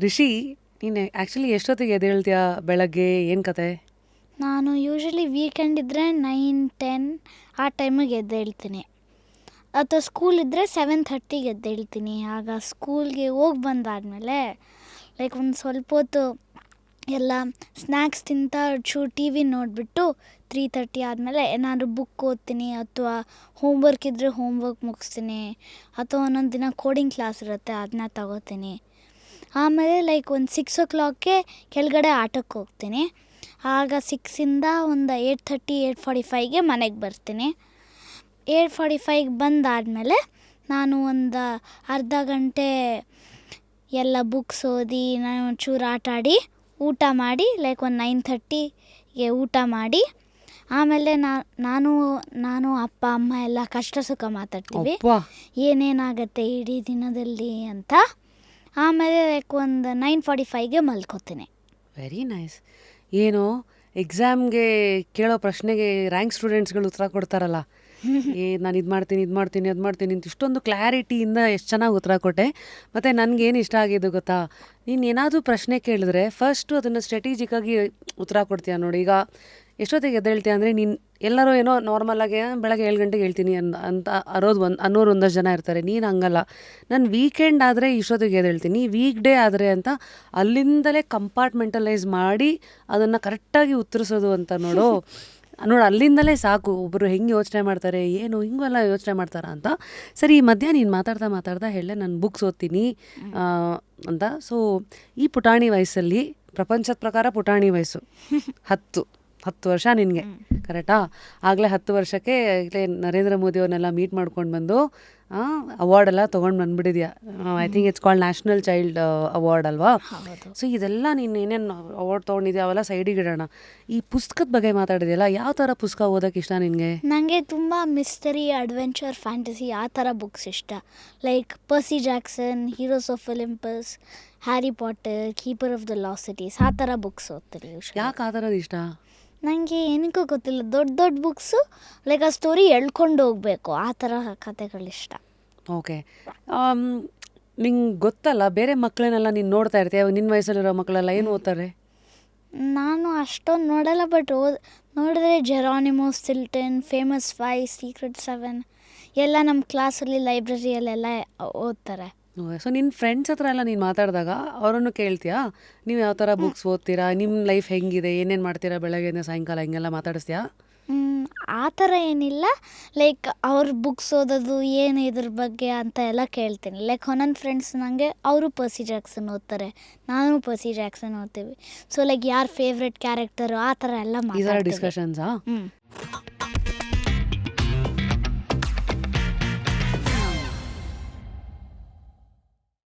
ರಿಷಿ, ನೀನು ಆ್ಯಕ್ಚುಲಿ ಎಷ್ಟೊತ್ತಿಗೆ ಎದ್ದೇಳ್ತೀಯಾ ಬೆಳಗ್ಗೆ? ಏನು ಕತೆ? ನಾನು ಯೂಶ್ವಲಿ ವೀಕೆಂಡ್ ಇದ್ದರೆ 9-10 ಆ ಟೈಮಿಗೆ ಎದ್ದೇಳ್ತೀನಿ. ಅಥವಾ ಸ್ಕೂಲ್ ಇದ್ದರೆ 7:30ಗೆ ಎದ್ದೇಳ್ತೀನಿ. ಆಗ ಸ್ಕೂಲ್ಗೆ ಹೋಗಿ ಬಂದಾದಮೇಲೆ ಲೈಕ್ ಒಂದು ಸ್ವಲ್ಪ ಹೊತ್ತು ಎಲ್ಲ ಸ್ನ್ಯಾಕ್ಸ್ ತಿಂತಾ ಚೂರು ಟಿ ವಿ ನೋಡಿಬಿಟ್ಟು 3:30 ಆದಮೇಲೆ ಏನಾದರೂ ಬುಕ್ ಓದ್ತೀನಿ, ಅಥವಾ ಹೋಮ್ವರ್ಕ್ ಇದ್ದರೆ ಹೋಮ್ವರ್ಕ್ ಮುಗಿಸ್ತೀನಿ, ಅಥವಾ ಒಂದೊಂದು ದಿನ ಕೋಡಿಂಗ್ ಕ್ಲಾಸ್ ಇರುತ್ತೆ ಅದನ್ನ ತಗೋತೀನಿ. ಆಮೇಲೆ ಲೈಕ್ ಒಂದು 6 o'clockಗೆ ಕೆಳಗಡೆ ಆಟಕ್ಕೆ ಹೋಗ್ತೀನಿ. ಆಗ 6ಇಂದ ಒಂದು 8:30 8:45ಗೆ ಮನೆಗೆ ಬರ್ತೀನಿ. 8:45ಗೆ ಬಂದಾದಮೇಲೆ ನಾನು ಒಂದು ಅರ್ಧ ಗಂಟೆ ಎಲ್ಲ ಬುಕ್ಸ್ ಓದಿ, ನಾನು ಒಂಚೂರು ಆಟ ಆಡಿ, ಊಟ ಮಾಡಿ ಲೈಕ್ ಒಂದು 9:30ಗೆ ಊಟ ಮಾಡಿ, ಆಮೇಲೆ ನಾನು ಅಪ್ಪ ಅಮ್ಮ ಎಲ್ಲ ಕಷ್ಟ ಸುಖ ಮಾತಾಡ್ತೀವಿ, ಏನೇನಾಗತ್ತೆ ಇಡೀ ದಿನದಲ್ಲಿ ಅಂತ. ಆಮೇಲೆ ಲೈಕ್ ಒಂದು 9:45ಗೆ ಮಲ್ಕೋತೀನಿ. Very nice. ಏನು ಎಕ್ಸಾಮ್ಗೆ ಕೇಳೋ ಪ್ರಶ್ನೆಗೆ ರ್ಯಾಂಕ್ ಸ್ಟೂಡೆಂಟ್ಸ್ಗಳು ಉತ್ತರ ಕೊಡ್ತಾರಲ್ಲ, ನಾನು ಇದು ಮಾಡ್ತೀನಿ ಅದು ಮಾಡ್ತೀನಿ ಅಂತ ಇಷ್ಟೊಂದು ಕ್ಲಾರಿಟಿಯಿಂದ ಎಷ್ಟು ಚೆನ್ನಾಗಿ ಉತ್ತರ ಕೊಟ್ಟೆ. ಮತ್ತು ನನಗೇನು ಇಷ್ಟ ಆಗಿದ್ದು ಗೊತ್ತಾ, ನೀನು ಏನಾದರೂ ಪ್ರಶ್ನೆ ಕೇಳಿದ್ರೆ ಫಸ್ಟು ಅದನ್ನು ಸ್ಟ್ರಾಟಜಿಕಾಗಿ ಉತ್ತರ ಕೊಡ್ತೀಯ ನೋಡಿ. ಈಗ ಎಷ್ಟೊತ್ತಿಗೆ ಎದ್ದೇಳ್ತೀಯ ಅಂದರೆ, ನೀನು ಎಲ್ಲರೂ ಏನೋ ನಾರ್ಮಲಾಗಿ ಬೆಳಗ್ಗೆ 7 ಗಂಟೆಗೆ ಹೇಳ್ತೀನಿ ಅಂತ ಅನ್ನೋರು ಒಂದಷ್ಟು ಜನ ಇರ್ತಾರೆ. ನೀನು ಹಂಗಲ್ಲ, ನಾನು ವೀಕೆಂಡ್ ಆದರೆ ಇಷ್ಟೊತ್ತಿಗೆ ಎದ್ದೇಳ್ತೀನಿ, ವೀಕ್ ಡೇ ಆದರೆ ಅಂತ ಅಲ್ಲಿಂದಲೇ ಕಂಪಾರ್ಟ್ಮೆಂಟಲೈಸ್ ಮಾಡಿ ಅದನ್ನು ಕರೆಕ್ಟಾಗಿ ಉತ್ತರಿಸೋದು ಅಂತ ನೋಡು. ಅಲ್ಲಿಂದಲೇ ಸಾಕು ಒಬ್ಬರು ಹೆಂಗೆ ಯೋಚನೆ ಮಾಡ್ತಾರೆ, ಏನು ಹಿಂಗೆಲ್ಲ ಯೋಚನೆ ಮಾಡ್ತಾರ ಅಂತ. ಸರಿ, ಈ ಮಧ್ಯ ನೀನು ಮಾತಾಡ್ತಾ ಹೇಳಲೆ ನಾನು ಬುಕ್ಸ್ ಓದ್ತೀನಿ ಅಂತ. ಸೊ ಈ ಪುಟಾಣಿ ವಯಸ್ಸಲ್ಲಿ, ಪ್ರಪಂಚದ ಪ್ರಕಾರ ಪುಟಾಣಿ ವಯಸ್ಸು 10 ವರ್ಷ ನಿನಗೆ, ಕರೆಕ್ಟಾ? ಆಗಲೇ 10 ವರ್ಷಕ್ಕೆ ಈಗಲೇ ನರೇಂದ್ರ ಮೋದಿ ಅವ್ರನ್ನೆಲ್ಲ ಮೀಟ್ ಮಾಡ್ಕೊಂಡು ಬಂದು ಅವಾರ್ಡೆಲ್ಲ ತೊಗೊಂಡು ಬಂದುಬಿಟ್ಟಿದ್ಯಾ. I think it's called national child award ಅಲ್ವಾ? ಸೊ ಇದೆಲ್ಲ ನೀನು ಏನೇನು ಅವಾರ್ಡ್ ತೊಗೊಂಡಿದ್ಯಾ ಅವೆಲ್ಲ ಸೈಡಿಗೆ ಇಡೋಣ. ಈ ಪುಸ್ತಕದ ಬಗ್ಗೆ ಮಾತಾಡಿದೆಯಲ್ಲ, ಯಾವ ಥರ ಪುಸ್ತಕ ಓದೋಕ್ಕೆ ಇಷ್ಟ ನಿನಗೆ? ನನಗೆ ತುಂಬ ಮಿಸ್ಟರಿ, ಅಡ್ವೆಂಚರ್, ಫ್ಯಾಂಟಸಿ ಆ ಥರ ಬುಕ್ಸ್ ಇಷ್ಟ. Like Percy Jackson, heroes of Olympus, Harry Potter, keeper of the lost cities, ಆ ಥರ ಬುಕ್ಸ್ ಓದ್ತೀನಿ. ಯಾಕೆ ಆ ಥರದ್ದು ಇಷ್ಟ? ನನಗೆ ಏನಕ್ಕೂ ಗೊತ್ತಿಲ್ಲ, ದೊಡ್ಡ ಬುಕ್ಸು ಲೈಕ್ ಆ ಸ್ಟೋರಿ ಎಳ್ಕೊಂಡು ಹೋಗಬೇಕು, ಆ ಥರ ಕಥೆಗಳಿಷ್ಟ. ಓಕೆ. ನಿಂಗೆ ಗೊತ್ತಲ್ಲ, ಬೇರೆ ಮಕ್ಕಳನ್ನೆಲ್ಲ ನೀನು ನೋಡ್ತಾ ಇರ್ತೀಯ, ನಿನ್ನ ವಯಸ್ಸಲ್ಲಿರೋ ಮಕ್ಕಳೆಲ್ಲ ಏನು ಓದ್ತಾರೆ? ನಾನು ಅಷ್ಟೊಂದು ನೋಡಲ್ಲ, ಬಟ್ ನೋಡಿದ್ರೆ ಜೆರಾನಿಮೋ, ಸ್ಟಿಲ್ಟನ್, ಫೇಮಸ್ 5, ಸೀಕ್ರೆಟ್ 7 ಎಲ್ಲ ನಮ್ಮ ಕ್ಲಾಸಲ್ಲಿ ಲೈಬ್ರರಿಯಲ್ಲೆಲ್ಲ ಓದ್ತಾರೆ. ಸೊ ನಿನ್ನ ಫ್ರೆಂಡ್ಸ್ ಹತ್ರ ಎಲ್ಲ ನೀನು ಮಾತಾಡಿದಾಗ ಅವರನ್ನು ಕೇಳ್ತೀಯಾ, ನೀವು ಯಾವ ಥರ ಬುಕ್ಸ್ ಓದ್ತೀರಾ, ನಿಮ್ಮ ಲೈಫ್ ಹೆಂಗಿದೆ, ಏನೇನು ಮಾಡ್ತೀರಾ ಬೆಳಗ್ಗೆಯಿಂದ ಸಾಯಂಕಾಲ, ಹಿಂಗೆಲ್ಲ ಮಾತಾಡಿಸ್ತೀಯಾ? ಆ ಥರ ಏನಿಲ್ಲ, ಲೈಕ್ ಅವ್ರ ಬುಕ್ಸ್ ಓದೋದು ಏನು ಇದ್ರ ಬಗ್ಗೆ ಅಂತ ಎಲ್ಲ ಕೇಳ್ತೀನಿ. ಲೈಕ್ ಒಂದೊಂದು ಫ್ರೆಂಡ್ಸ್ ನನಗೆ ಅವರು ಪರ್ಸಿ ಜಾಕ್ಸನ್ ಓದ್ತಾರೆ, ನಾನು ಪರ್ಸಿ ಜಾಕ್ಸನ್ ಓದ್ತೀವಿ. ಸೊ ಲೈಕ್ ಯಾರು ಫೇವ್ರೆಟ್ ಕ್ಯಾರೆಕ್ಟರು ಆ ಥರ ಎಲ್ಲ ಈ ಥರ ಡಿಸ್ಕಷನ್ಸಾ?